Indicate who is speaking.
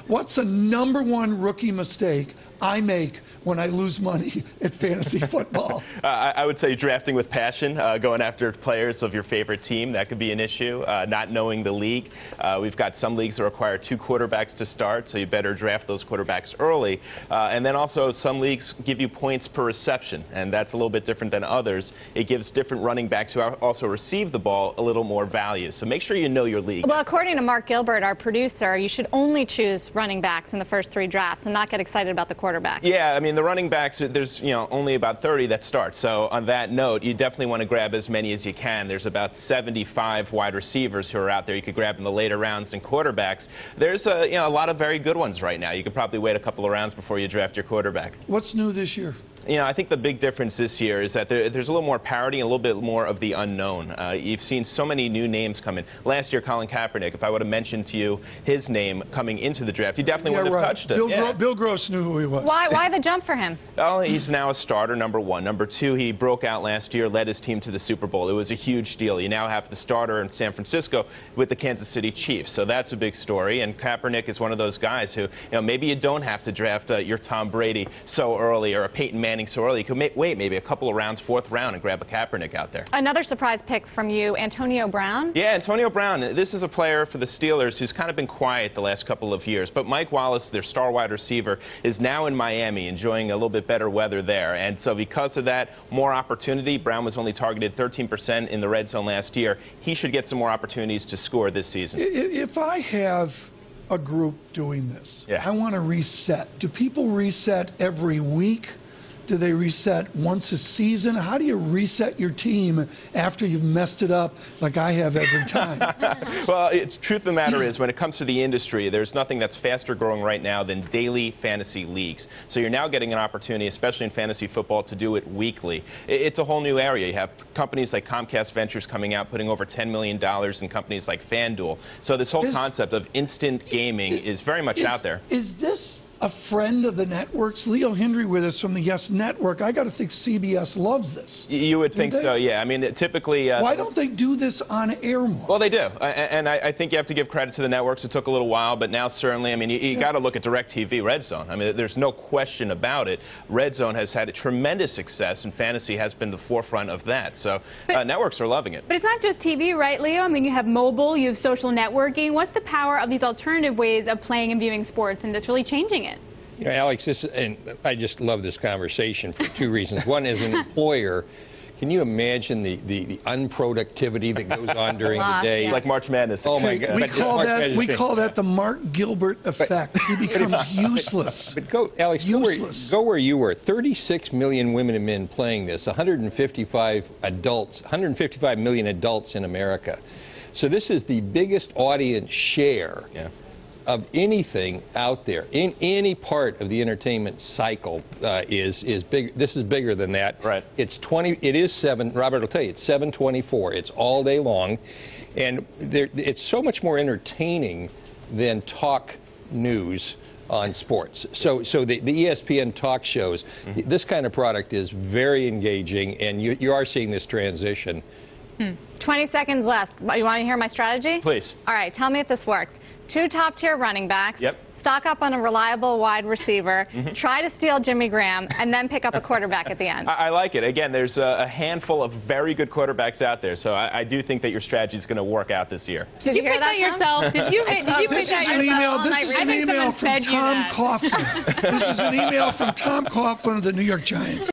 Speaker 1: What's the #1 rookie mistake I make when I lose money at fantasy football?
Speaker 2: I would say drafting with passion, going after players of your favorite team. That could be an issue. Not knowing the league. We've got some leagues that require 2 quarterbacks to start, so you better draft those quarterbacks early. And then also some leagues give you points per reception, and that's a little bit different than others. It gives different running backs who also receive the ball a little more value. So make sure you know your league.
Speaker 3: Well, according to Mark Gilbert, our producer, you should only choose running backs in the first 3 drafts and not get excited about the quarterback.
Speaker 2: Yeah, I mean, the running backs, there's only about 30 that start. So on that note, you definitely want to grab as many as you can. There's about 75 wide receivers who are out there. You could grab in the later rounds, and quarterbacks. There's a lot of very good ones right now. You could probably wait a couple of rounds before you draft your quarterback.
Speaker 1: What's new this year?
Speaker 2: I think the big difference this year is that there's a little more parity and a little bit more of the unknown. You've seen so many new names come in. Last year, Colin Kaepernick, if I would have mentioned to you his name coming into the draft, you definitely wouldn't have touched it.
Speaker 1: Bill Gross knew who he was.
Speaker 3: Why the jump for him?
Speaker 2: Well, he's now a starter, #1. #2, he broke out last year, led his team to the Super Bowl. It was a huge deal. You now have the starter in San Francisco with the Kansas City Chiefs. So that's a big story. And Kaepernick is one of those guys who, maybe you don't have to draft your Tom Brady so early or a Peyton Manning so early. You can wait maybe a couple of rounds, 4th round, and grab a Kaepernick out there.
Speaker 3: Another surprise pick from you, Antonio Brown.
Speaker 2: Yeah, Antonio Brown. This is a player for the Steelers who's kind of been quiet the last couple of years. But Mike Wallace, their star wide receiver, is now in Miami enjoying a little bit better weather there. And so because of that, more opportunity. Brown was only targeted 13% in the red zone last year. He should get some more opportunities to score this season.
Speaker 1: If I have a group doing this,
Speaker 2: yeah,
Speaker 1: I want to reset. Do people reset every week? Do they reset once a season? How do you reset your team after you've messed it up like I have every time?
Speaker 2: Well, truth of the matter is, when it comes to the industry, there's nothing that's faster growing right now than daily fantasy leagues. So you're now getting an opportunity, especially in fantasy football, to do it weekly. It's a whole new area. You have companies like Comcast Ventures coming out, putting over $10 million in companies like FanDuel. So this whole concept of instant gaming is very much out there.
Speaker 1: Is this a friend of the networks? Leo Hendry with us from the Yes Network. I got to think CBS loves this.
Speaker 2: You would think so, yeah. I mean, typically...
Speaker 1: Why don't they do this on air more?
Speaker 2: Well, they do. And I think you have to give credit to the networks. It took a little while, but now certainly, I mean, you got to look at DirecTV Red Zone. I mean, there's no question about it. Red Zone has had a tremendous success, and fantasy has been the forefront of that. So networks are loving it.
Speaker 4: But it's not just TV, right, Leo? I mean, you have mobile, you have social networking. What's the power of these alternative ways of playing and viewing sports and that's really changing it?
Speaker 5: Alex, and I just love this conversation for 2 reasons. One, as an employer, can you imagine the unproductivity that goes on during the day?
Speaker 2: Like March Madness.
Speaker 5: Oh, my God.
Speaker 1: We call that the Mark Gilbert effect. He becomes useless.
Speaker 5: But go, Alex, go where you were. 36 million women and men playing this, 155 million adults in America. So this is the biggest audience share of anything out there in any part of the entertainment cycle. Is big. This is bigger than that.
Speaker 2: Right.
Speaker 5: It is 7. Robert will tell you it's 7:24. It's all day long, and it's so much more entertaining than talk news on sports. So the ESPN talk shows, this kind of product is very engaging, and you are seeing this transition.
Speaker 3: 20 seconds left. You want to hear my strategy?
Speaker 2: Please.
Speaker 3: All right, tell me if this works. 2 top-tier running backs.
Speaker 2: Yep.
Speaker 3: Stock up on a reliable wide receiver. Try to steal Jimmy Graham, and then pick up a quarterback at the end.
Speaker 2: I like it. Again, there's a handful of very good quarterbacks out there, so I do think that your strategy is going to work out this year.
Speaker 4: Did you pick that yourself? Did you pick that yourself?
Speaker 1: This is an email from Tom Coughlin. This is an email from Tom Coughlin of the New York Giants.